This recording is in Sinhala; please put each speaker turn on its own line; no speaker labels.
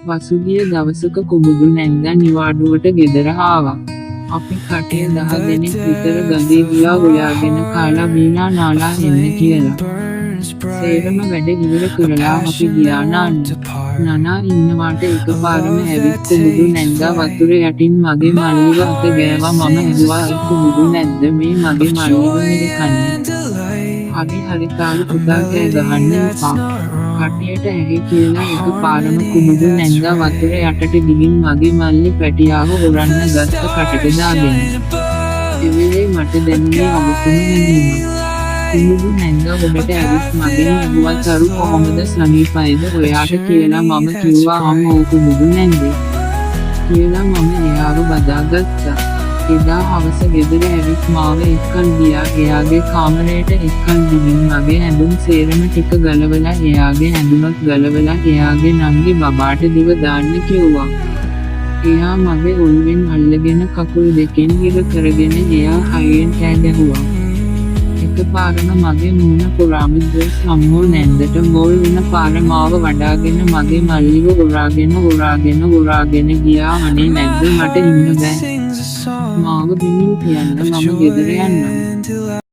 පසුගිය දවසක කුමුදු නැන්දා නිවාඩුවට ගෙදර ආවා. අපි කටේ 10 දෙනෙක් විතර ගඳේ ගියා හොයාගෙන කාලා බීලා නාලා එන්න කියලා. සේරම වැඩ ඉවර කරලා අපි ගියා නාන්න. නනා ඉන්නවාට එකපාරම ඇවිත් කුමුදු නැන්දා වතුර යටින් මගේ මල්ලිව අත ගෑවා. මම ඇහුවා කුමුදු නැද්ද මේ මගේ මල්ලිව මිරිකන්නේ? හරි තාලු පුතා කෑ ගහන්න එපා. කටියට ඇහි කියලා එකපාරම කුමුදු නැන්දා වතුර යටට ගිහින් මගේ මල්ලි පැටියාව හොරන්න ගත්ත කටට දාගෙන. එවෙලේ මට දැනුනේ අමුතුම හැඟීමක්. කුමුදු නැන්දා ඔබට ඇවිත් මගෙන් ඇහුවා තරු කොහොමද සනීපයිද ඔයාට කියලා. මම කිව්වා අම්මෝ කුමුදු නැන්දේ කියලා මම එයාව බදාගත්තා. එදා හවස ගෙදර ඇවිත් මාව එක්කන් ගියා එයාගේ කාමරයට එක්කන් ගිහින් මගේ ඇඳුම් සේරම ටික ගලවලා එයාගේ ඇඳුමත් ගලවලා එයාගේ නංගි බබාට දිව දාන්න කිව්වා. එයා මගේ ඔළුවෙන් අල්ලගෙන කකුල් දෙකෙන් හිර කරගෙන එයා හයියෙන් කෑ ගැහුවා. එකපාරම මගේ මූණ පුරාම දොස් අම්මෝ නැන්දට මෝල් වෙන පාර මාව වඩාගෙන මගේ මල්ලිව හොරාගෙන ගියා. අනේ නැද්ද මට ඉන්න බෑ. මාව බිමින් කියන්න මම ගෙදර යන්නම්.